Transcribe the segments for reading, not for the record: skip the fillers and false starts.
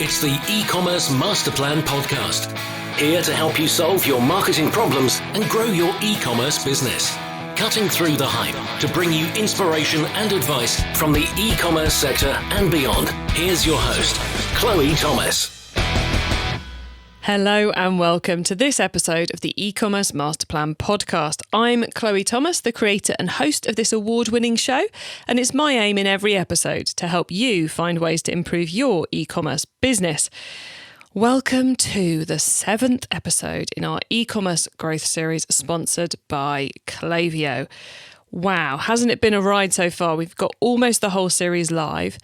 It's the eCommerce Master Plan podcast. Here to help you solve your marketing problems and grow your e-commerce business. Cutting through the hype to bring you inspiration and advice from the e-commerce sector and beyond. Here's your host, Chloe Thomas. Hello and welcome to this episode of the eCommerce Master Plan podcast. I'm Chloe Thomas, the creator and host of this award-winning show, and it's my aim in every episode to help you find ways to improve your e-commerce business. Welcome to the 7th episode in our e-commerce growth series sponsored by Clavio. Wow, hasn't it been a ride so far? We've got almost the whole series live.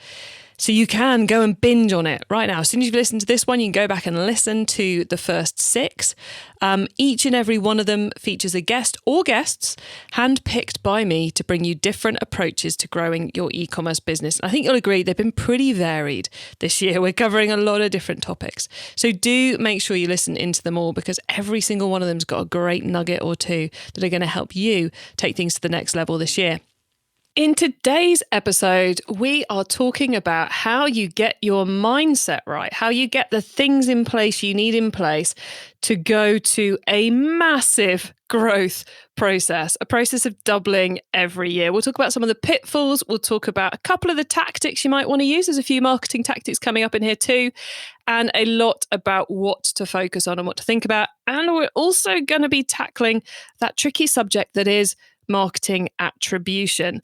So you can go and binge on it right now. As soon as you've listened to this one, you can go back and listen to the first 6. Each and every one of them features a guest or guests handpicked by me to bring you different approaches to growing your e-commerce business. I think you'll agree they've been pretty varied this year. We're covering a lot of different topics. So do make sure you listen into them all, because every single one of them's got a great nugget or two that are going to help you take things to the next level this year. In today's episode, we are talking about how you get your mindset right, how you get the things in place you need in place to go to a massive growth process, a process of doubling every year. We'll talk about some of the pitfalls. We'll talk about a couple of the tactics you might want to use. There's a few marketing tactics coming up in here too, and a lot about what to focus on and what to think about. And we're also going to be tackling that tricky subject that is marketing attribution.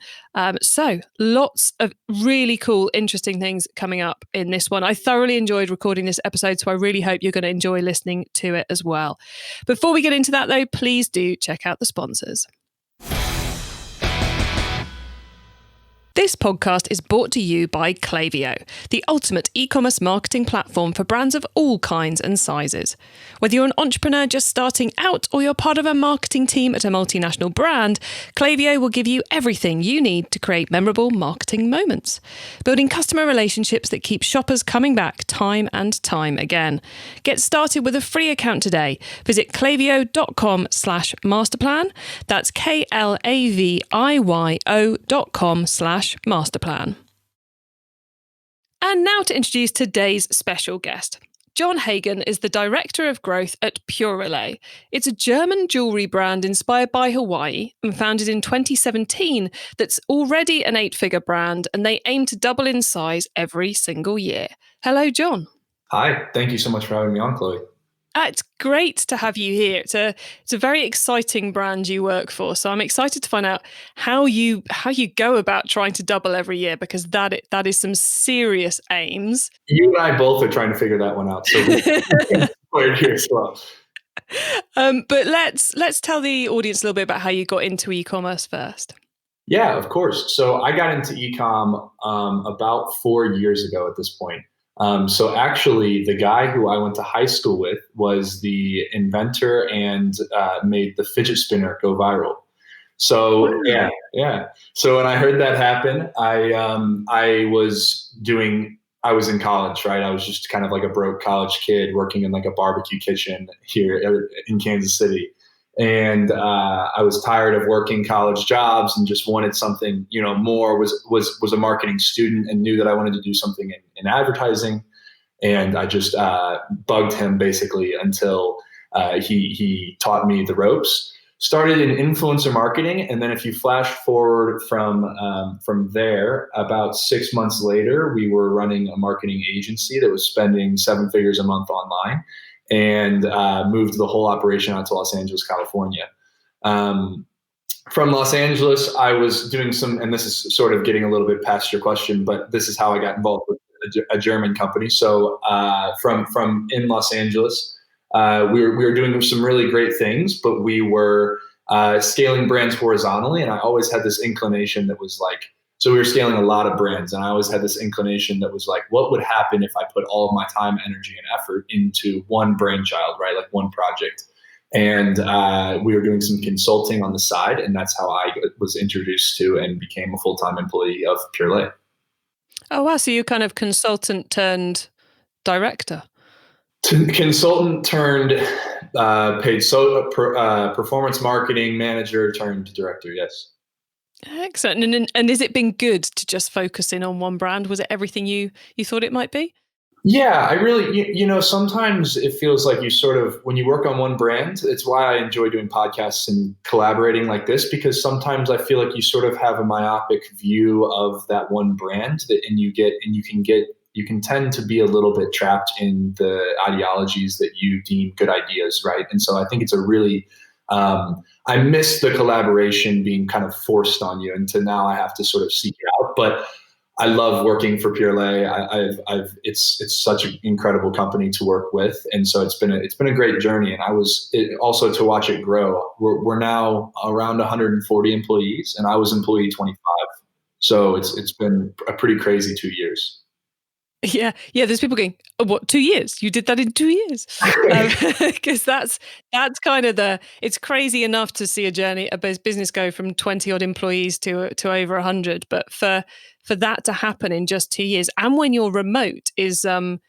So lots of really cool, interesting things coming up in this one. I thoroughly enjoyed recording this episode, so I really hope you're going to enjoy listening to it as well. Before we get into that though, please do check out the sponsors. This podcast is brought to you by Clavio, the ultimate e-commerce marketing platform for brands of all kinds and sizes. Whether you're an entrepreneur just starting out or you're part of a marketing team at a multinational brand, Clavio will give you everything you need to create memorable marketing moments, building customer relationships that keep shoppers coming back time and time again. Get started with a free account today. Visit clavio.com/masterplan. That's KLAVIYO.com/masterplan. And now to introduce today's special guest. John Hagan is the Director of Growth at Purelei. It's a German jewellery brand inspired by Hawaii and founded in 2017 that's already an 8-figure brand, and they aim to double in size every single year. Hello, John. Hi, thank you so much for having me on, Chloe. It's great to have you here. It's a very exciting brand you work for. So I'm excited to find out how you go about trying to double every year, because that is some serious aims. You and I both are trying to figure that one out. So we're here as well. But let's tell the audience a little bit about how you got into e-commerce first. Yeah, of course. So I got into e-com about 4 years ago at this point. So actually, the guy who I went to high school with was the inventor and made the fidget spinner go viral. So yeah. So when I heard that happen, I was in college, right? I was just kind of like a broke college kid working in like a barbecue kitchen here in Kansas City. And I was tired of working college jobs and just wanted something, more. Was a marketing student and knew that I wanted to do something in advertising. And I just bugged him basically until he taught me the ropes. Started in influencer marketing, and then if you flash forward from there, about 6 months later, we were running a marketing agency that was spending 7 figures a month online, and moved the whole operation out to Los Angeles, California. From Los Angeles, I was doing and this is sort of getting a little bit past your question, but this is how I got involved with a German company. So from in Los Angeles, we were doing some really great things, but we were scaling brands horizontally. And I always had this inclination that was like, so we were scaling a lot of brands, and I always had this inclination that was like, what would happen if I put all of my time, energy, and effort into one brainchild, right? Like one project. And we were doing some consulting on the side, and that's how I was introduced to and became a full-time employee of Purelei. Oh, wow. So you're kind of consultant turned director. Consultant turned paid performance marketing manager turned director, yes. Excellent. And has it been good to just focus in on one brand? Was it everything you thought it might be? Yeah, I really, sometimes it feels like you sort of, when you work on one brand, it's why I enjoy doing podcasts and collaborating like this, because sometimes I feel like you sort of have a myopic view of that one brand you can tend to be a little bit trapped in the ideologies that you deem good ideas, right? And so I think it's a really, I miss the collaboration being kind of forced on you, and to now I have to sort of seek it out. But I love working for Purelei. It's such an incredible company to work with, and so it's been a great journey. And also to watch it grow. We're now around 140 employees, and I was employee 25. So it's been a pretty crazy 2 years. Yeah. There's people going, oh, what, 2 years? You did that in 2 years? Because that's kind of it's crazy enough to see a business go from 20 odd employees to over 100. But for that to happen in just 2 years, and when you're remote, is an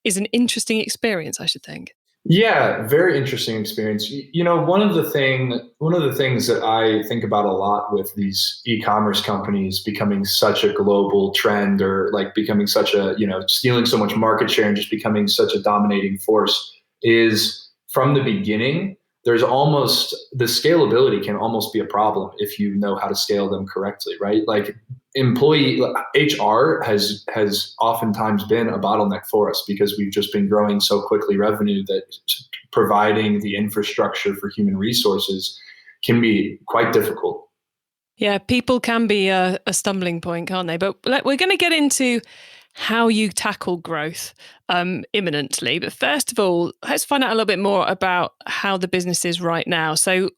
interesting experience, I should think. Yeah, very interesting experience. One of the things that I think about a lot with these e-commerce companies becoming such a global trend, or like becoming such a, stealing so much market share and just becoming such a dominating force, is from the beginning, the scalability can almost be a problem if you know how to scale them correctly, right? Like employee HR has oftentimes been a bottleneck for us, because we've just been growing so quickly revenue that providing the infrastructure for human resources can be quite difficult. Yeah, people can be a stumbling point, can't they? But we're going to get into how you tackle growth imminently. But first of all, let's find out a little bit more about how the business is right now. So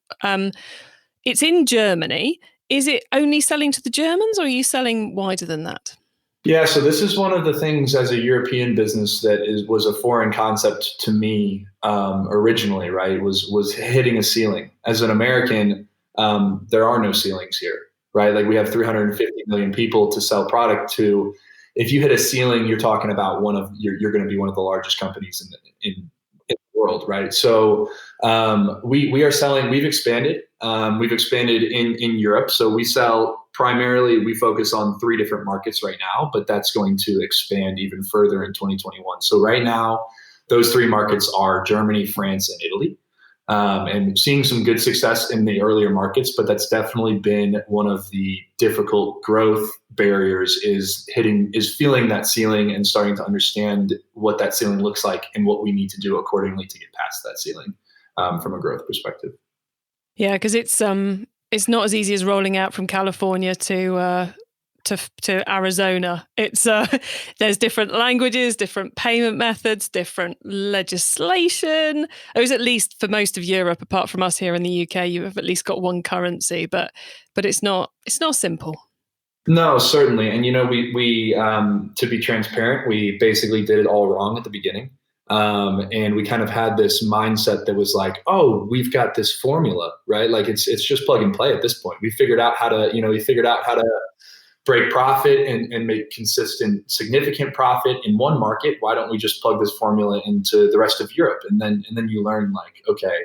it's in Germany. Is it only selling to the Germans, or are you selling wider than that? Yeah, so this is one of the things as a European business that was a foreign concept to me originally, right? Was hitting a ceiling. As an American, there are no ceilings here, right? Like we have 350 million people to sell product to. If you hit a ceiling, you're talking about you're going to be one of the largest companies in the world, right? So we are selling. We've expanded. We've expanded in Europe. So we focus on 3 different markets right now, but that's going to expand even further in 2021. So right now, those 3 markets are Germany, France, and Italy. And seeing some good success in the earlier markets, but that's definitely been one of the difficult growth barriers, is feeling that ceiling and starting to understand what that ceiling looks like and what we need to do accordingly to get past that ceiling from a growth perspective. Yeah, because it's not as easy as rolling out from California to Arizona. It's there's different languages, different payment methods, different legislation. It was, at least for most of Europe, apart from us here in the UK, you have at least got one currency, but it's not simple. No, certainly. And we to be transparent, we basically did it all wrong at the beginning. And we kind of had this mindset that was like, oh, we've got this formula, right? Like it's just plug and play at this point. We figured out how to break profit and make consistent, significant profit in one market. Why don't we just plug this formula into the rest of Europe? And then you learn, like, okay,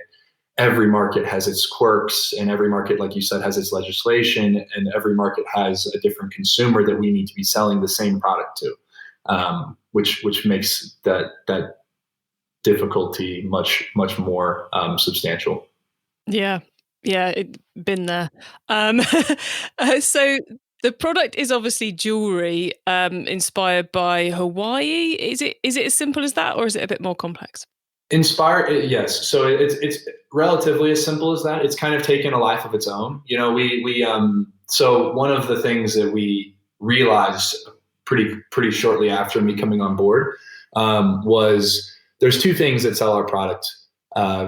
every market has its quirks, and every market, like you said, has its legislation, and every market has a different consumer that we need to be selling the same product to, which makes that difficulty much more substantial. Yeah, it been there. So the product is obviously jewelry inspired by Hawaii. Is it as simple as that, or is it a bit more complex? Inspired, yes. So it's relatively as simple as that. It's kind of taken a life of its own. So one of the things that we realized pretty shortly after me coming on board was there's 2 things that sell our product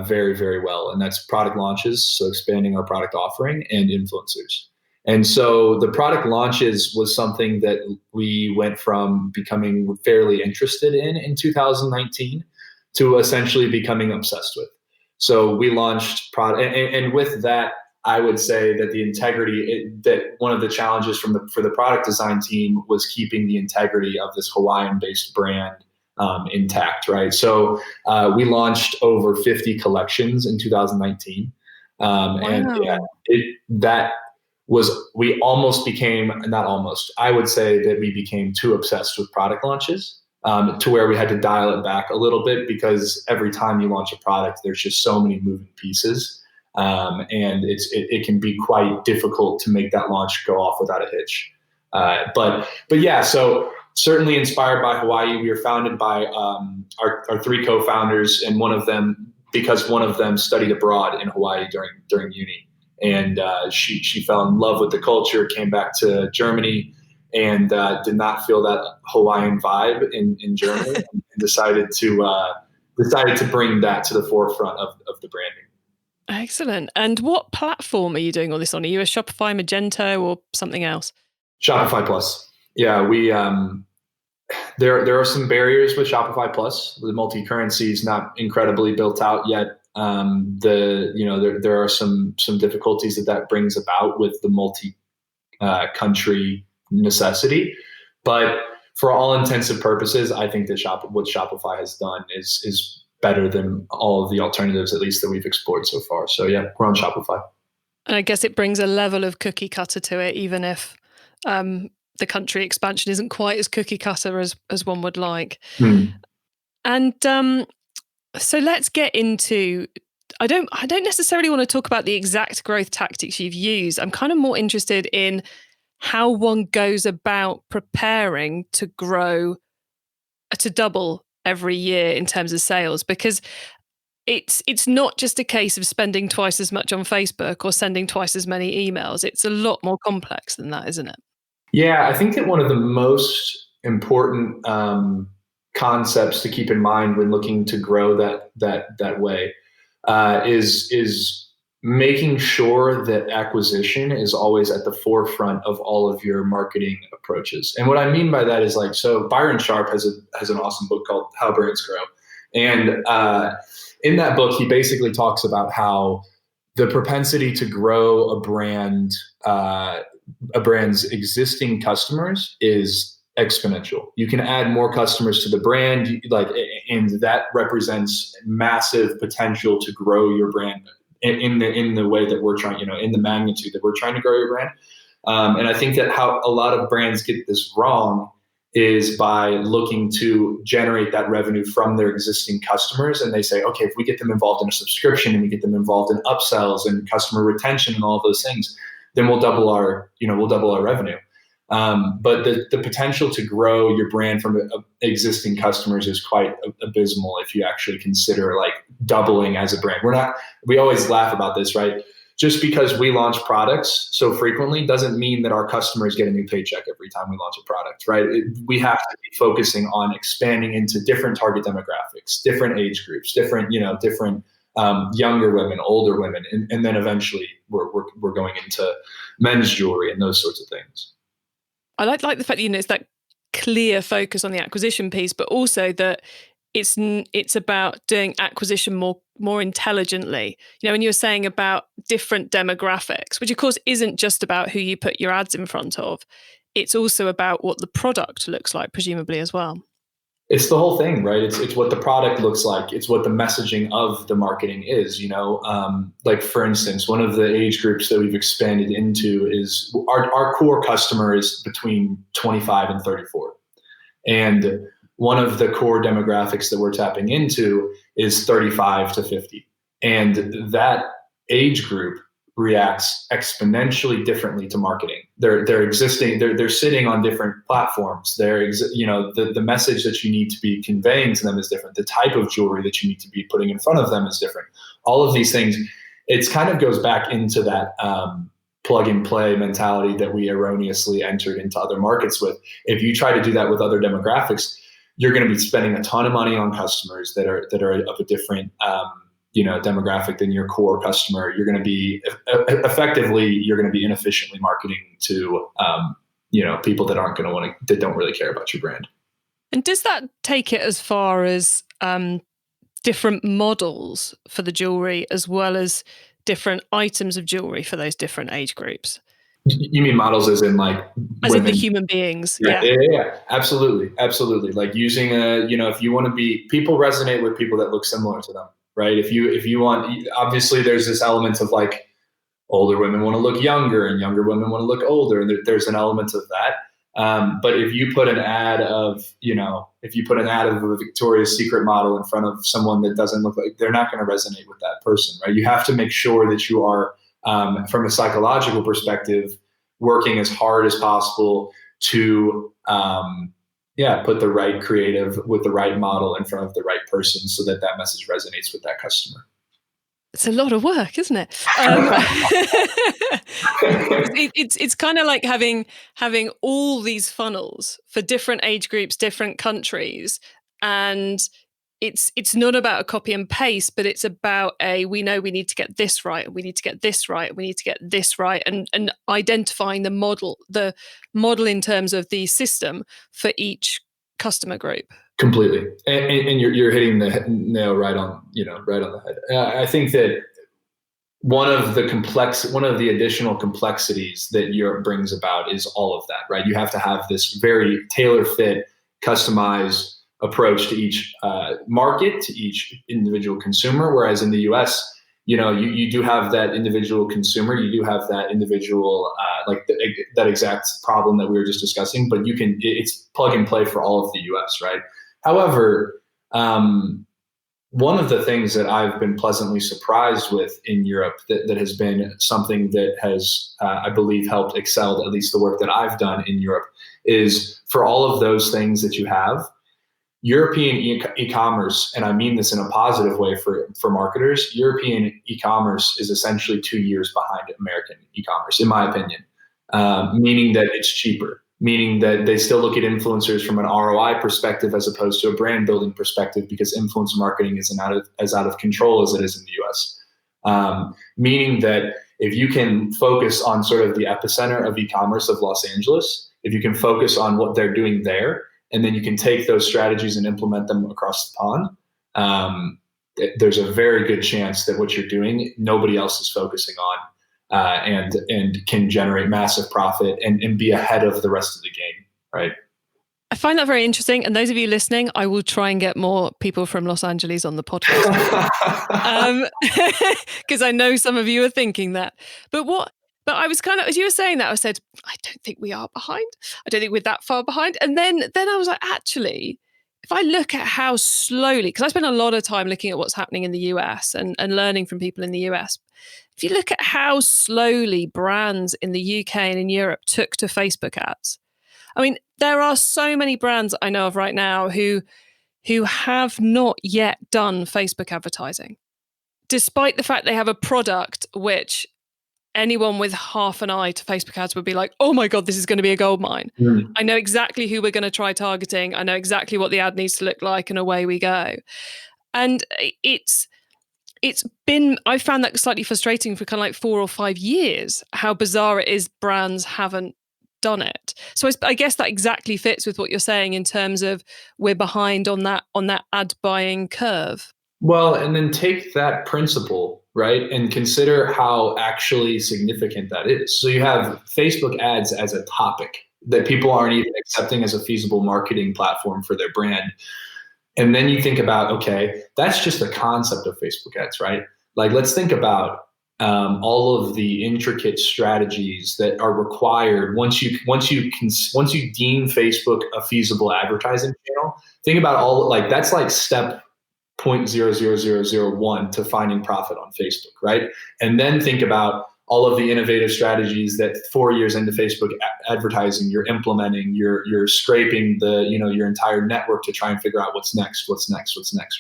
very, very well, and that's product launches, so expanding our product offering, and influencers. And so the product launches was something that we went from becoming fairly interested in 2019 to essentially becoming obsessed with. So we launched product, and with that, I would say that the integrity, that one of the challenges for the product design team was keeping the integrity of this Hawaiian-based brand intact, right? So we launched over 50 collections in 2019. Wow. And we almost became, not almost, I would say that we became too obsessed with product launches. to where we had to dial it back a little bit because every time you launch a product, there's just so many moving pieces. And it can be quite difficult to make that launch go off without a hitch. But yeah, so certainly inspired by Hawaii. We were founded by our three co-founders, and one of them studied abroad in Hawaii during uni, and she fell in love with the culture, came back to Germany, and did not feel that Hawaiian vibe in Germany, and decided to bring that to the forefront of the branding. Excellent. And what platform are you doing all this on? Are you a Shopify, Magento, or something else? Shopify Plus. Yeah, we there are some barriers with Shopify Plus. The multi-currency is not incredibly built out yet. There are some difficulties that brings about with the multi-country necessity. But for all intents and purposes, I think that what Shopify has done is better than all of the alternatives, at least that we've explored so far. So yeah, we're on Shopify. And I guess it brings a level of cookie cutter to it, even if the country expansion isn't quite as cookie cutter as one would like. And so let's get into, I don't necessarily want to talk about the exact growth tactics you've used. I'm kind of more interested in how one goes about preparing to grow, to double every year in terms of sales, because it's not just a case of spending twice as much on Facebook or sending twice as many emails. It's a lot more complex than that, isn't it? Yeah, I think that one of the most important concepts to keep in mind when looking to grow that way is making sure that acquisition is always at the forefront of all of your marketing approaches. And what I mean by that is so Byron Sharp has an awesome book called How Brands Grow. And in that book, he basically talks about how the propensity to grow a brand's existing customers is exponential. You can add more customers to the brand, and that represents massive potential to grow your brand in the way that we're trying, in the magnitude that we're trying to grow your brand. And I think that how a lot of brands get this wrong is by looking to generate that revenue from their existing customers. And they say, okay, if we get them involved in a subscription and we get them involved in upsells and customer retention and all of those things, then we'll double our revenue. But the potential to grow your brand from existing customers is quite abysmal if you actually consider doubling as a brand. We always laugh about this, right? Just because we launch products so frequently doesn't mean that our customers get a new paycheck every time we launch a product, right? We have to be focusing on expanding into different target demographics, different age groups, different younger women, older women, and then eventually we're going into men's jewelry and those sorts of things. I like the fact that it's that clear focus on the acquisition piece, but also that it's about doing acquisition more intelligently. When you were saying about different demographics, which of course isn't just about who you put your ads in front of, it's also about what the product looks like, presumably as well. It's the whole thing, right? It's what the product looks like. It's what the messaging of the marketing is, for instance, one of the age groups that we've expanded into is our core customer is between 25 and 34. And one of the core demographics that we're tapping into is 35 to 50. And that age group reacts exponentially differently to marketing. They're sitting on different platforms. The message that you need to be conveying to them is different. The type of jewelry that you need to be putting in front of them is different. All of these things, it kind of goes back into that plug and play mentality that we erroneously entered into other markets with. If you try to do that with other demographics, you're going to be spending a ton of money on customers that are of a different demographic than your core customer. You're going to be inefficiently marketing to people that don't really care about your brand. And does that take it as far as different models for the jewelry as well as different items of jewelry for those different age groups? You mean models as in as women? In the human beings? Yeah. Absolutely. Like using if you want to be, people resonate with people that look similar to them, right? If you want, obviously there's this element of older women want to look younger and younger women want to look older. And there's an element of that. But if you put an ad of, a Victoria's Secret model in front of someone that doesn't look like, they're not going to resonate with that person, right? You have to make sure that you are, from a psychological perspective, working as hard as possible to, put the right creative with the right model in front of the right person so that message resonates with that customer. It's a lot of work, isn't it? It's kind of like having all these funnels for different age groups, different countries, and it's not about a copy and paste, but it's about we know we need to get this right, and we need to get this right, and we need to get this right, and identifying the model in terms of the system for each customer group. Completely, and you're hitting the nail right on the head. I think that one of the additional complexities that Europe brings about is all of that, right? You have to have this very tailor-fit, customized approach to each market, to each individual consumer. Whereas in the US, you do have that individual consumer, you do have that individual, that exact problem that we were just discussing, but it's plug and play for all of the US, right? However, one of the things that I've been pleasantly surprised with in Europe that has been something that has, I believe, helped excel, at least the work that I've done in Europe, is for all of those things that you have, European e-commerce, and I mean this in a positive way for marketers, European e-commerce is essentially 2 years behind American e-commerce, in my opinion, meaning that it's cheaper. Meaning that they still look at influencers from an ROI perspective as opposed to a brand building perspective, because influencer marketing isn't as out of control as it is in the US. Meaning that if you can focus on sort of the epicenter of e-commerce of Los Angeles, if you can focus on what they're doing there, and then you can take those strategies and implement them across the pond, there's a very good chance that what you're doing, nobody else is focusing on. And can generate massive profit and be ahead of the rest of the game, right? I find that very interesting. And those of you listening, I will try and get more people from Los Angeles on the podcast. Because I know some of you are thinking that. But I was kind of, as you were saying that, I said, I don't think we are behind. I don't think we're that far behind. And then I was like, actually, if I look at how slowly, because I spend a lot of time looking at what's happening in the US and learning from people in the US. If you look at how slowly brands in the UK and in Europe took to Facebook ads, I mean, there are so many brands I know of right now who have not yet done Facebook advertising, despite the fact they have a product which anyone with half an eye to Facebook ads would be like, oh my God, this is going to be a goldmine. Mm. I know exactly who we're going to try targeting. I know exactly what the ad needs to look like, and away we go. And I found that slightly frustrating for kind of like 4 or 5 years, how bizarre it is brands haven't done it. So I guess that exactly fits with what you're saying in terms of we're behind on that ad buying curve. Well, and then take that principle, right, and consider how actually significant that is. So you have Facebook ads as a topic that people aren't even accepting as a feasible marketing platform for their brand. And then you think about, okay, that's just the concept of Facebook ads, right? Like, let's think about all of the intricate strategies that are required once you deem Facebook a feasible advertising channel. Think about that's like step 0.00001 to finding profit on Facebook, right? And then think about all of the innovative strategies that 4 years into Facebook advertising, you're implementing, you're scraping your entire network to try and figure out what's next,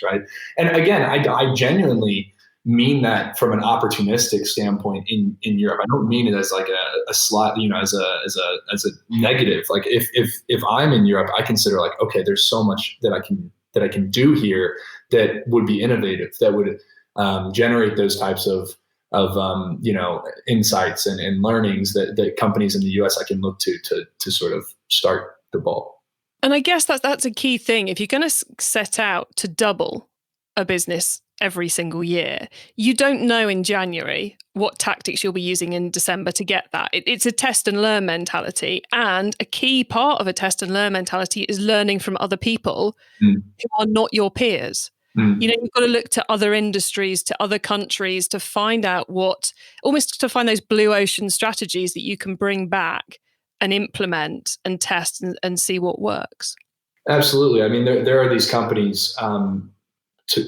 right? And again, I genuinely mean that from an opportunistic standpoint in Europe. I don't mean it as like a slot, as a negative. Like if I'm in Europe, I consider like, okay, there's so much that I can do here that would be innovative, that would generate those types of insights and learnings that companies in the US I can look to sort of start the ball. And I guess that's a key thing. If you're going to set out to double a business every single year, you don't know in January what tactics you'll be using in December to get that. It's a test and learn mentality. And a key part of a test and learn mentality is learning from other people who are not your peers. You've got to look to other industries, to other countries to find out to find those blue ocean strategies that you can bring back and implement and test and see what works? Absolutely. I mean, there are these companies,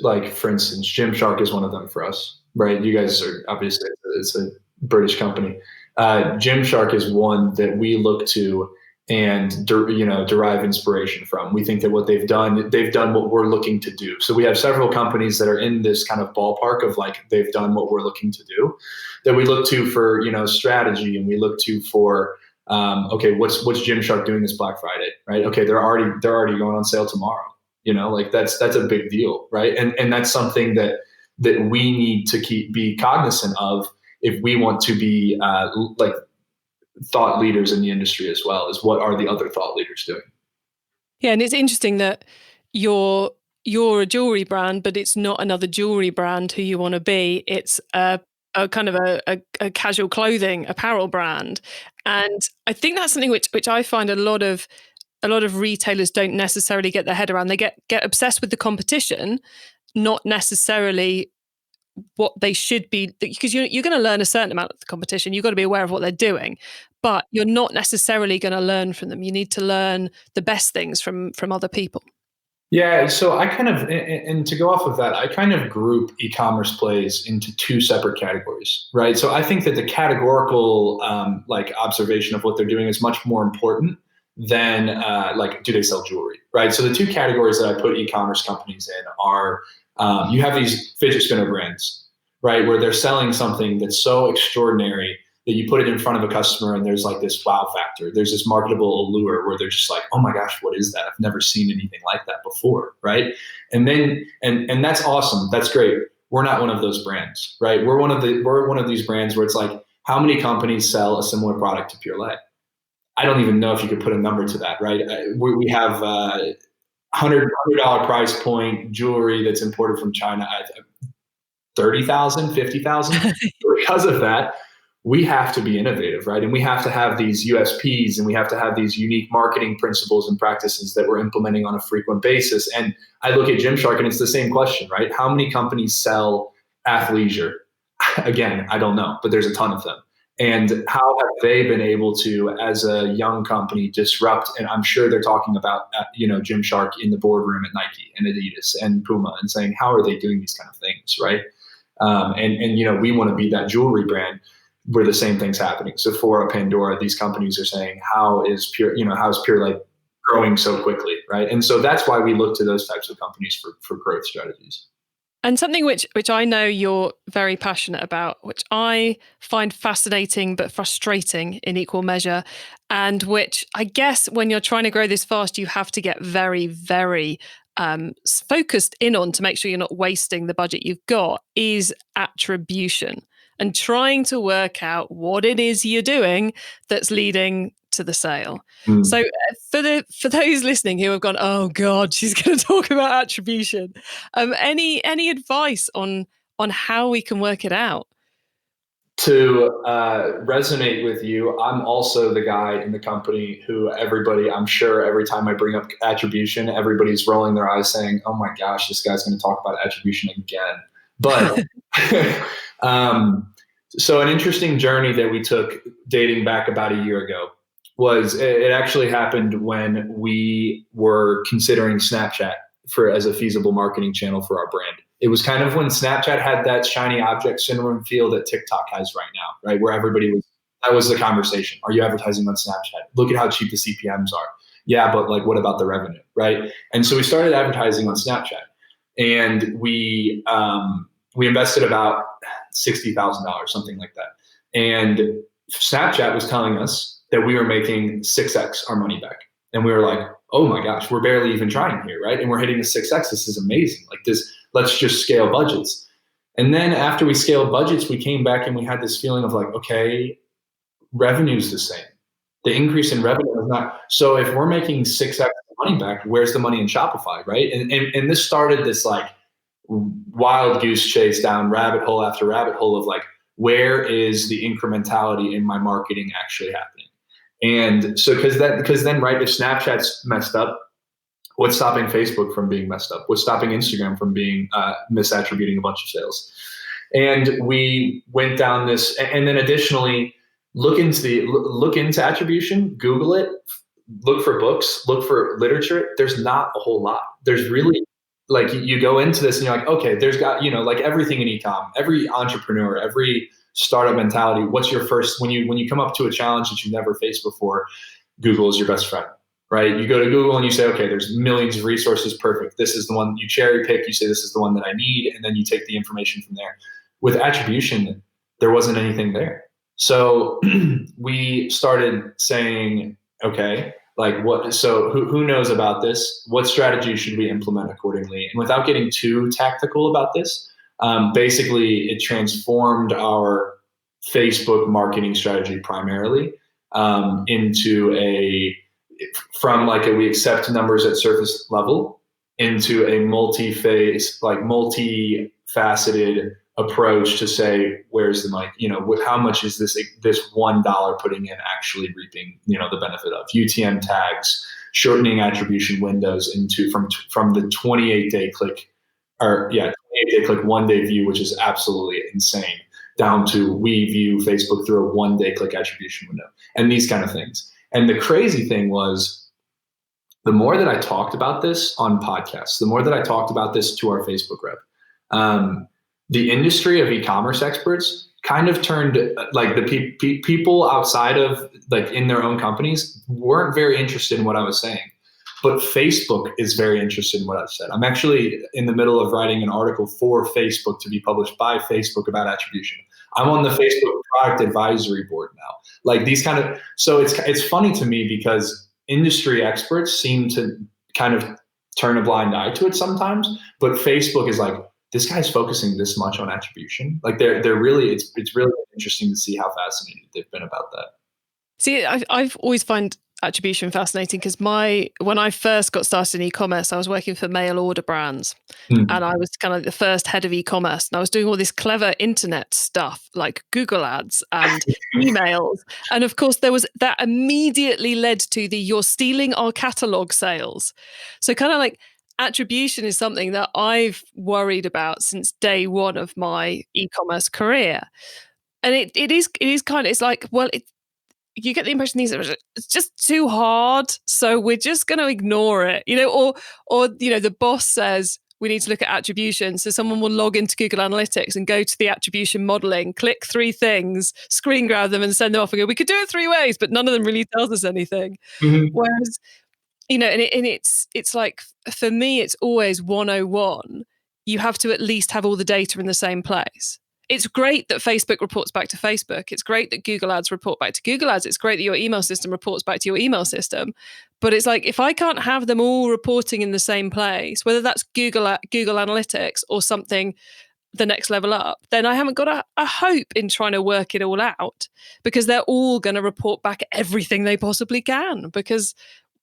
like, for instance, Gymshark is one of them for us, right? You guys are obviously, it's a British company. Gymshark is one that we look to and derive inspiration from. We think that what they've done what we're looking to do. So we have several companies that are in this kind of ballpark of like they've done what we're looking to do, that we look to for strategy, and we look to for okay, what's Gymshark doing this Black Friday, right? Okay, they're already going on sale tomorrow. Like that's a big deal, right? And that's something that we need to be cognizant of if we want to be like thought leaders in the industry as well, is what are the other thought leaders doing? Yeah, and it's interesting that you're a jewelry brand, but it's not another jewelry brand who you want to be. It's a kind of a casual clothing apparel brand, and I think that's something which I find a lot of retailers don't necessarily get their head around. They get obsessed with the competition, not necessarily what they should be, because you're going to learn a certain amount of the competition. You've got to be aware of what they're doing, but you're not necessarily going to learn from them. You need to learn the best things from other people. Yeah, so I kind of, and to go off of that, I kind of group e-commerce plays into two separate categories, right? So I think that the categorical like observation of what they're doing is much more important than like, do they sell jewelry, right? So the two categories that I put e-commerce companies in are, you have these fidget spinner brands, right? Where they're selling something that's so extraordinary that you put it in front of a customer and there's like this wow factor. There's this marketable allure where they're just like, oh my gosh, what is that? I've never seen anything like that before, right? And then, and that's awesome. That's great. We're not one of those brands, right? We're one of these brands where it's like, how many companies sell a similar product to Purelei? I don't even know if you could put a number to that, right? We have $100 price point jewelry that's imported from China, 30,000, 50,000. Because of that, we have to be innovative, right? And we have to have these USPs, and we have to have these unique marketing principles and practices that we're implementing on a frequent basis. And I look at Gymshark and it's the same question, right? How many companies sell athleisure? Again, I don't know, but there's a ton of them. And how have they been able to, as a young company, disrupt? And I'm sure they're talking about, Gymshark in the boardroom at Nike and Adidas and Puma, and saying, how are they doing these kind of things, right? And we want to be that jewelry brand where the same thing's happening. Sephora, Pandora, these companies are saying, how is Purelei growing so quickly, right? And so that's why we look to those types of companies for growth strategies. And something which I know you're very passionate about, which I find fascinating but frustrating in equal measure, and which I guess when you're trying to grow this fast, you have to get very, very focused in on to make sure you're not wasting the budget you've got, is attribution, and trying to work out what it is you're doing that's leading to the sale. So for those listening who have gone, oh God, she's going to talk about attribution, any advice on how we can work it out? To resonate with you, I'm also the guy in the company who I'm sure every time I bring up attribution, everybody's rolling their eyes saying, oh my gosh, this guy's going to talk about attribution again. But so an interesting journey that we took dating back about a year ago was, it actually happened when we were considering Snapchat as a feasible marketing channel for our brand. It was kind of when Snapchat had that shiny object syndrome feel that TikTok has right now, right? Where that was the conversation. Are you advertising on Snapchat? Look at how cheap the CPMs are. Yeah, but like, what about the revenue, right? And so we started advertising on Snapchat, and we invested about $60,000, something like that. And Snapchat was telling us that we were making 6x our money back. And we were like, oh my gosh, we're barely even trying here, right? And we're hitting a 6x. This is amazing. Like this, let's just scale budgets. And then after we scaled budgets, we came back and we had this feeling of like, okay, revenue's the same. The increase in revenue is not. So if we're making 6x money back, where's the money in Shopify, right? And this started this like wild goose chase down rabbit hole after rabbit hole of like, where is the incrementality in my marketing actually happening? And so, because then, right, if Snapchat's messed up, what's stopping Facebook from being messed up? What's stopping Instagram from being misattributing a bunch of sales? And we went down this, and then additionally, look into attribution, Google it, look for books, look for literature. There's not a whole lot. There's really, like, you go into this and you're like, okay, there's got, like everything in e-com, every entrepreneur, every startup mentality. What's your first, when you come up to a challenge that you've never faced before, Google is your best friend, right? You go to Google and you say, okay, there's millions of resources. Perfect. This is the one. You cherry pick. You say, this is the one that I need. And then you take the information from there. With attribution, there wasn't anything there. So we started saying, okay, like what, so who knows about this? What strategy should we implement accordingly? And without getting too tactical about this, basically it transformed our Facebook marketing strategy primarily from like we accept numbers at surface level into a multifaceted approach to say, where's the money? How much is this $1 putting in actually reaping, the benefit of? UTM tags, shortening attribution windows from the 28-day click, 28-day click, 1-day view, which is absolutely insane, down to we view Facebook through a 1-day click attribution window, and these kind of things. And the crazy thing was, the more that I talked about this on podcasts, the more that I talked about this to our Facebook rep, the industry of e-commerce experts kind of turned, like the people outside of, like, in their own companies weren't very interested in what I was saying. But Facebook is very interested in what I've said. I'm actually in the middle of writing an article for Facebook to be published by Facebook about attribution. I'm on the Facebook product advisory board now. Like these kind of, so it's funny to me because industry experts seem to kind of turn a blind eye to it sometimes, but Facebook is like, this guy's focusing this much on attribution. Like they're really, it's really interesting to see how fascinated they've been about that. See, I've always find attribution fascinating because when I first got started in e-commerce, I was working for mail order brands, and I was kind of the first head of e-commerce, and I was doing all this clever internet stuff like Google ads and emails, and of course there was that immediately led to you're stealing our catalog sales. So kind of like attribution is something that I've worried about since day one of my e-commerce career, and it is kind of, it's like, well, you get the impression it's just too hard, so we're just going to ignore it, or the boss says we need to look at attribution, so someone will log into Google Analytics and go to the attribution modeling, click 3 things, screen grab them, and send them off and go, we could do it 3 ways, but none of them really tells us anything. Whereas, and it's like, for me, it's always 101. You have to at least have all the data in the same place. It's great that Facebook reports back to Facebook. It's great that Google Ads report back to Google Ads. It's great that your email system reports back to your email system. But it's like, if I can't have them all reporting in the same place, whether that's Google Analytics or something the next level up, then I haven't got a hope in trying to work it all out, because they're all going to report back everything they possibly can, because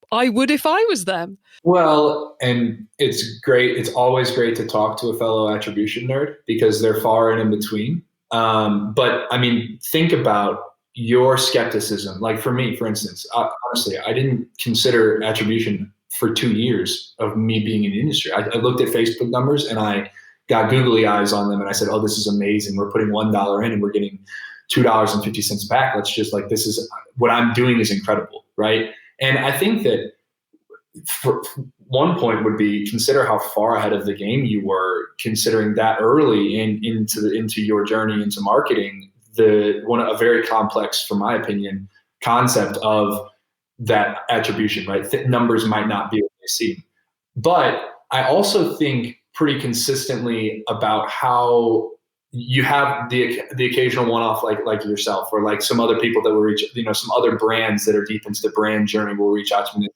I would if I was them. Well, and it's great. It's always great to talk to a fellow attribution nerd because they're far and in between. But I mean, think about your skepticism. Like for me, for instance, honestly, I didn't consider attribution for 2 years of me being in the industry. I looked at Facebook numbers and I got googly eyes on them and I said, oh, this is amazing. We're putting $1 in and we're getting $2.50 back. Let's just, like, this is what I'm doing is incredible, right? And I think that for one point would be, consider how far ahead of the game you were, considering that early into your journey into marketing, a very complex, from my opinion, concept of that attribution, right? Numbers might not be what they seem. But I also think pretty consistently about how you have the occasional one-off like yourself, or like some other people that will reach, some other brands that are deep into the brand journey will reach out to me.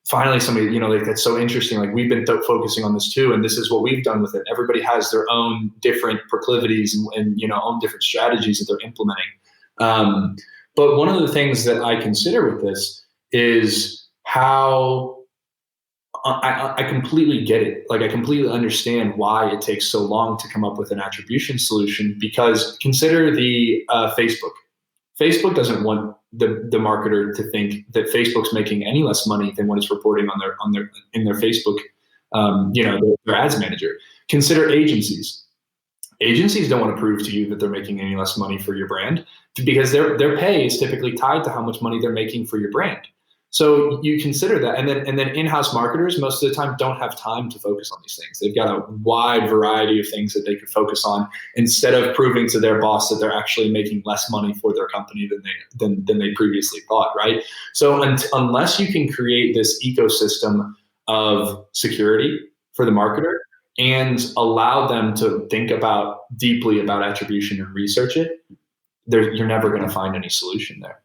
Finally, somebody, like, that's so interesting. Like, we've been focusing on this too, and this is what we've done with it. Everybody has their own different proclivities and own different strategies that they're implementing. But one of the things that I consider with this is how I completely get it. Like, I completely understand why it takes so long to come up with an attribution solution, because consider the Facebook. Facebook doesn't want the marketer to think that Facebook's making any less money than what it's reporting in their Facebook, their ads manager. Consider agencies. Agencies don't want to prove to you that they're making any less money for your brand, because their pay is typically tied to how much money they're making for your brand. So you consider that. And then in-house marketers most of the time don't have time to focus on these things. They've got a wide variety of things that they could focus on instead of proving to their boss that they're actually making less money for their company than they previously thought, right? So unless you can create this ecosystem of security for the marketer and allow them to think deeply about attribution and research it, you're never going to find any solution there.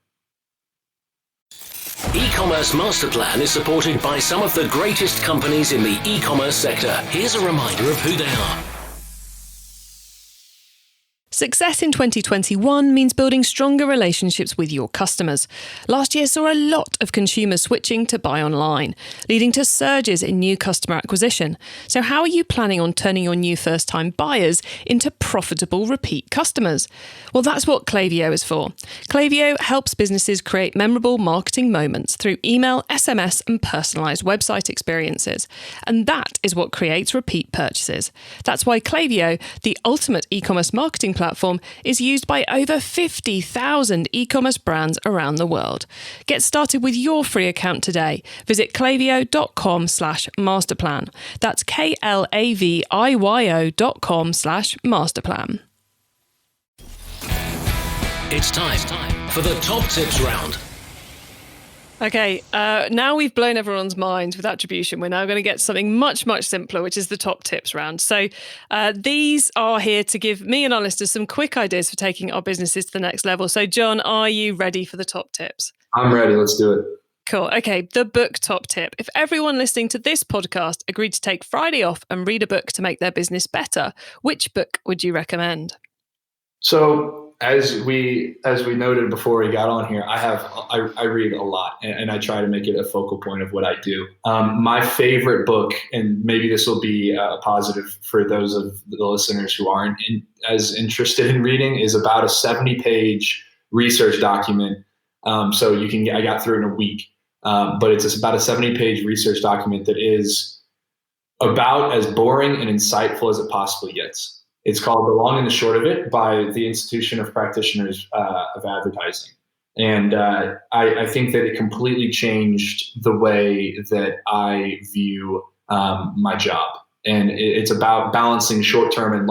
E-commerce Master Plan is supported by some of the greatest companies in the e-commerce sector. Here's a reminder of who they are. Success in 2021 means building stronger relationships with your customers. Last year saw a lot of consumers switching to buy online, leading to surges in new customer acquisition. So how are you planning on turning your new first-time buyers into profitable repeat customers? Well, that's what Clavio is for. Clavio helps businesses create memorable marketing moments through email, SMS, and personalized website experiences. And that is what creates repeat purchases. That's why Clavio, the ultimate e-commerce marketing platform, is used by over 50,000 e-commerce brands around the world. Get started with your free account today. Visit clavio.com/masterplan. That's KLAVIYO.com/masterplan. It's time for the top tips round. Okay, now we've blown everyone's minds with attribution. We're now going to get something much, much simpler, which is the top tips round. So these are here to give me and our listeners some quick ideas for taking our businesses to the next level. So John, are you ready for the top tips? I'm ready. Let's do it. Cool. Okay, the book top tip. If everyone listening to this podcast agreed to take Friday off and read a book to make their business better, which book would you recommend? So as we noted before we got on here, I read a lot, and I try to make it a focal point of what I do. My favorite book, and maybe this will be a positive for those of the listeners who aren't as interested in reading, is about a 70-page research document. So I got through in a week, but it's about a 70-page research document that is about as boring and insightful as it possibly gets. It's called The Long and the Short of It by the Institution of Practitioners of Advertising. And I think that it completely changed the way that I view my job. And it's about balancing short-term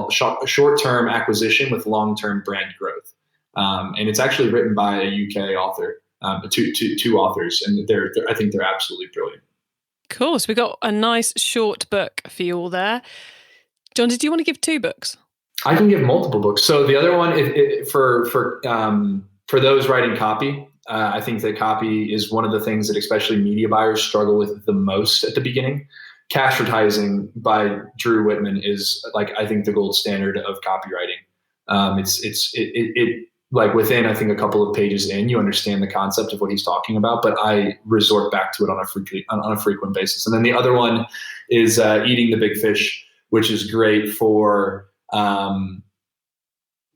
acquisition with long-term brand growth. And it's actually written by a UK author, two authors, and I think they're absolutely brilliant. Cool. So we got a nice short book for you all there. John, did you want to give 2 books? I can give multiple books. So the other one, for those writing copy, I think that copy is one of the things that especially media buyers struggle with the most at the beginning. Cashvertising by Drew Whitman is I think the gold standard of copywriting. It like within, I think, a couple of pages in, you understand the concept of what he's talking about, but I resort back to it on a frequent basis. And then the other one is Eating the Big Fish, which is great for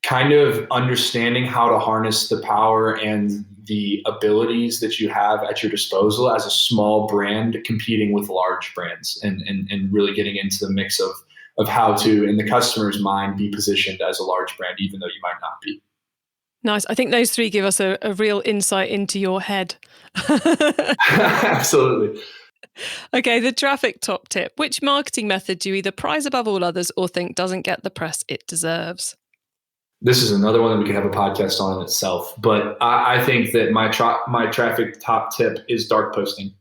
kind of understanding how to harness the power and the abilities that you have at your disposal as a small brand competing with large brands, and really getting into the mix of how to, in the customer's mind, be positioned as a large brand, even though you might not be. Nice. I think those 3 give us a real insight into your head. Absolutely. Okay, the traffic top tip. Which marketing method do you either prize above all others or think doesn't get the press it deserves? This is another one that we could have a podcast on in itself, but I think that my traffic top tip is dark posting.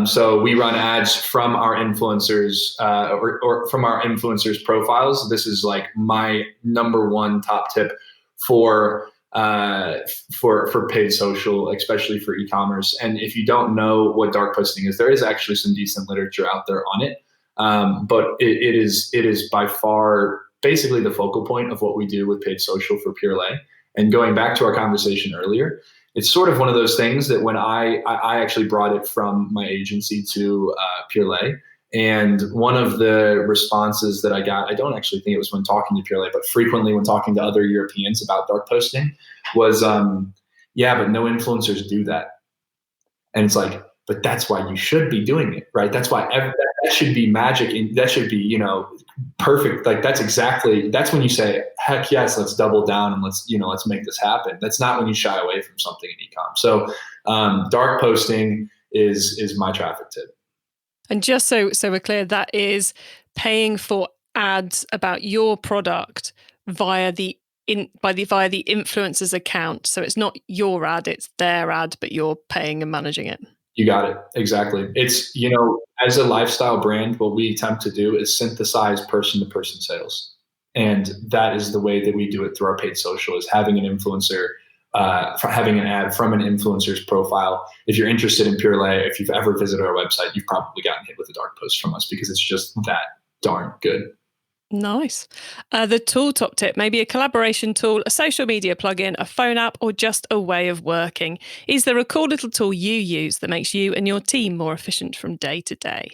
So we run ads from our influencers or from our influencers' profiles. This is like my number one top tip for paid social, especially for e-commerce. And if you don't know what dark posting is, there is actually some decent literature out there on it. But it is by far basically the focal point of what we do with paid social for Purelei. And going back to our conversation earlier, it's sort of one of those things that when I actually brought it from my agency to Purelei, and one of the responses that I got, I don't actually think it was when talking to Purelei, but frequently when talking to other Europeans about dark posting was, yeah, but no influencers do that. And it's like, but that's why you should be doing it, right? That's why that should be magic. And that should be, perfect. Like that's when you say, heck yes, let's double down and let's make this happen. That's not when you shy away from something in e-com. So dark posting is my traffic tip. And just so we're clear, that is paying for ads about your product via the influencer's account. So it's not your ad, it's their ad, but you're paying and managing it. You got it. Exactly. It's, as a lifestyle brand, what we attempt to do is synthesize person-to-person sales. And that is the way that we do it through our paid social, is having an influencer, having an ad from an influencer's profile. If you're interested in Purelei, if you've ever visited our website, you've probably gotten hit with a dark post from us because it's just that darn good. Nice. The tool top tip, maybe a collaboration tool, a social media plugin, a phone app, or just a way of working. Is there a cool little tool you use that makes you and your team more efficient from day to day?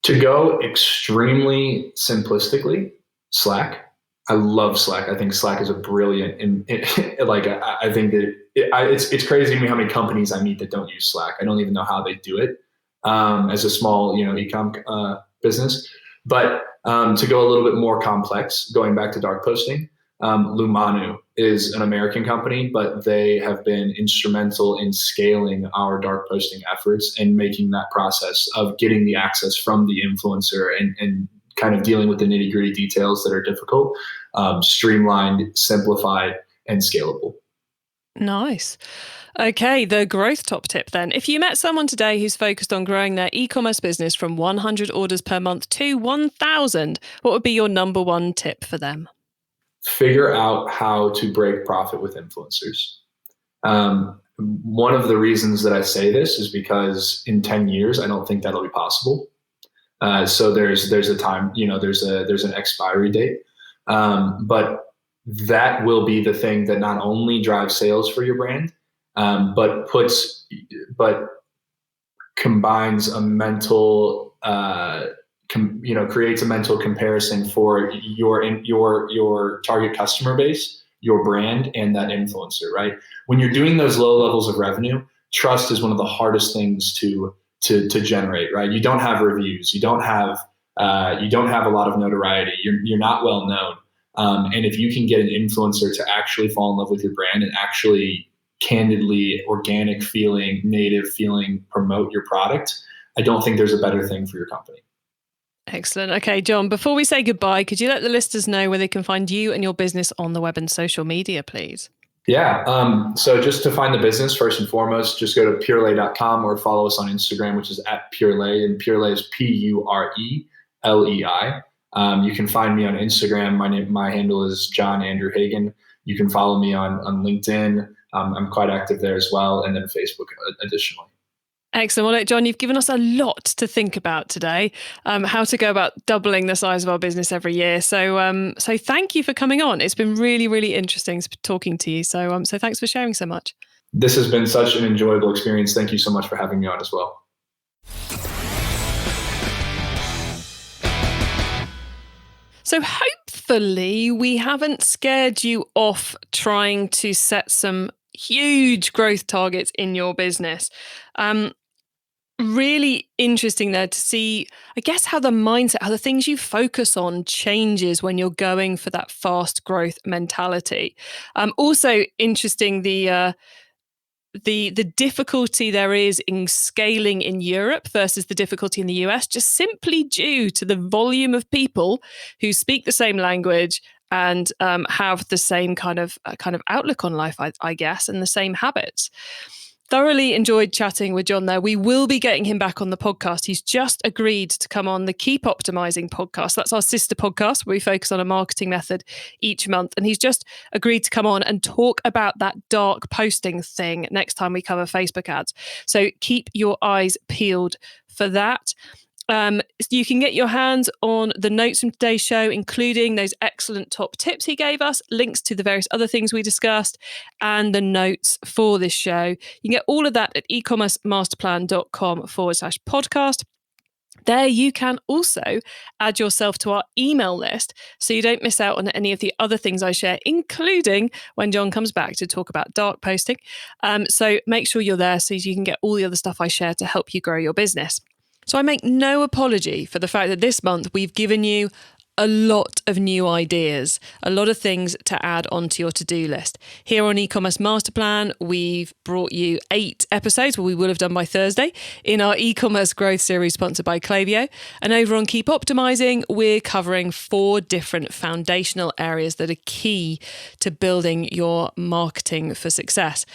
To go extremely simplistically, Slack. I love Slack. I think Slack is a brilliant, I think that it's crazy to me how many companies I meet that don't use Slack. I don't even know how they do it as a small, e-com business. But to go a little bit more complex, going back to dark posting, Lumanu is an American company, but they have been instrumental in scaling our dark posting efforts and making that process of getting the access from the influencer and kind of dealing with the nitty-gritty details that are difficult, streamlined, simplified, and scalable. Nice. Okay, the growth top tip then. If you met someone today who's focused on growing their e-commerce business from 100 orders per month to 1,000, what would be your number one tip for them? Figure out how to break profit with influencers. One of the reasons that I say this is because in 10 years, I don't think that'll be possible. So there's a time, there's an expiry date, but that will be the thing that not only drives sales for your brand, but combines a mental, creates a mental comparison for your target customer base, your brand, and that influencer, right? When you're doing those low levels of revenue, trust is one of the hardest things to generate, right? You don't have reviews, you don't have a lot of notoriety, you're not well known. And if you can get an influencer to actually fall in love with your brand and actually candidly, organic feeling, native feeling, promote your product, I don't think there's a better thing for your company. Excellent. Okay, John, before we say goodbye, could you let the listeners know where they can find you and your business on the web and social media, please? Yeah. So just to find the business, first and foremost, just go to purelei.com or follow us on Instagram, which is @Purelei, and Purelei is Purelei. You can find me on Instagram. My handle is John Andrew Hagan. You can follow me on LinkedIn. I'm quite active there as well, and then Facebook additionally. Excellent. Well, John, you've given us a lot to think about today, how to go about doubling the size of our business every year. So thank you for coming on. It's been really, really interesting talking to you. So thanks for sharing so much. This has been such an enjoyable experience. Thank you so much for having me on as well. So hopefully we haven't scared you off trying to set some huge growth targets in your business. Really interesting there to see, I guess, how the mindset, how the things you focus on changes when you're going for that fast growth mentality. Also interesting the difficulty there is in scaling in Europe versus the difficulty in the US, just simply due to the volume of people who speak the same language and have the same kind of outlook on life, I guess, and the same habits. Thoroughly enjoyed chatting with John there. We will be getting him back on the podcast. He's just agreed to come on the Keep Optimizing podcast. That's our sister podcast where we focus on a marketing method each month. And he's just agreed to come on and talk about that dark posting thing next time we cover Facebook ads. So keep your eyes peeled for that. You can get your hands on the notes from today's show, including those excellent top tips he gave us, links to the various other things we discussed, and the notes for this show. You can get all of that at ecommercemasterplan.com/podcast. There you can also add yourself to our email list so you don't miss out on any of the other things I share, including when John comes back to talk about dark posting. So make sure you're there so you can get all the other stuff I share to help you grow your business. So I make no apology for the fact that this month we've given you a lot of new ideas, a lot of things to add onto your to-do list. Here on eCommerce Master Plan, we've brought you 8 episodes, we will have done by Thursday, in our eCommerce growth series sponsored by Clavio. And over on Keep Optimizing, we're covering 4 different foundational areas that are key to building your marketing for success.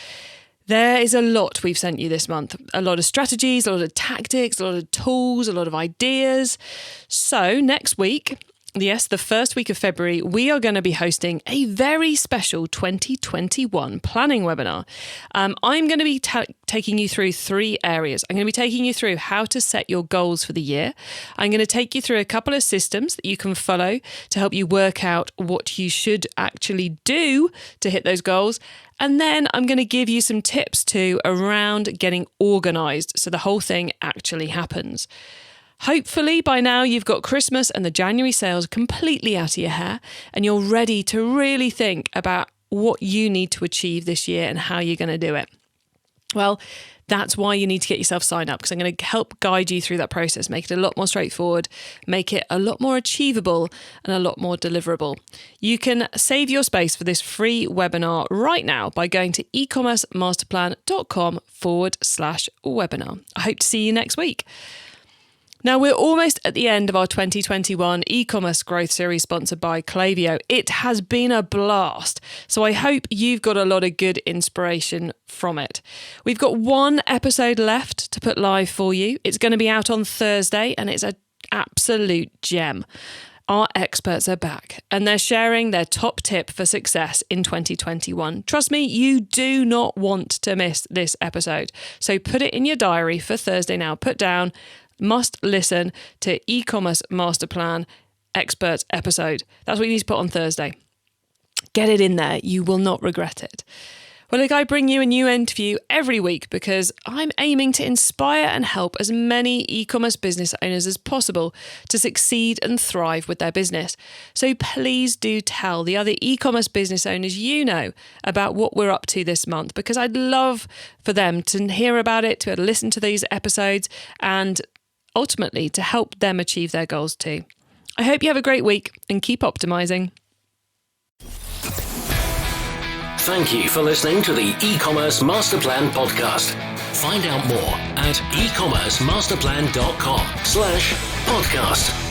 There is a lot we've sent you this month. A lot of strategies, a lot of tactics, a lot of tools, a lot of ideas. So next week, yes, the first week of February, we are going to be hosting a very special 2021 planning webinar. I'm going to be taking you through 3 areas. I'm going to be taking you through how to set your goals for the year. I'm going to take you through a couple of systems that you can follow to help you work out what you should actually do to hit those goals. And then I'm going to give you some tips too around getting organized so the whole thing actually happens. Hopefully by now you've got Christmas and the January sales completely out of your hair and you're ready to really think about what you need to achieve this year and how you're going to do it. Well, that's why you need to get yourself signed up, because I'm going to help guide you through that process, make it a lot more straightforward, make it a lot more achievable and a lot more deliverable. You can save your space for this free webinar right now by going to ecommercemasterplan.com/webinar. I hope to see you next week. Now, we're almost at the end of our 2021 e-commerce growth series sponsored by Clavio. It has been a blast, so I hope you've got a lot of good inspiration from it. We've got 1 episode left to put live for you. It's going to be out on Thursday, and it's an absolute gem. Our experts are back, and they're sharing their top tip for success in 2021. Trust me, you do not want to miss this episode. So put it in your diary for Thursday now. Put down must listen to e-commerce master plan expert episode. That's what you need to put on Thursday. Get it in there. You will not regret it. Well, look, I bring you a new interview every week because I'm aiming to inspire and help as many e-commerce business owners as possible to succeed and thrive with their business. So please do tell the other e-commerce business owners you know about what we're up to this month, because I'd love for them to hear about it, to listen to these episodes, and ultimately to help them achieve their goals too. I hope you have a great week and keep optimizing. Thank you for listening to the eCommerce Master Plan podcast. Find out more at ecommercemasterplan.com/podcast.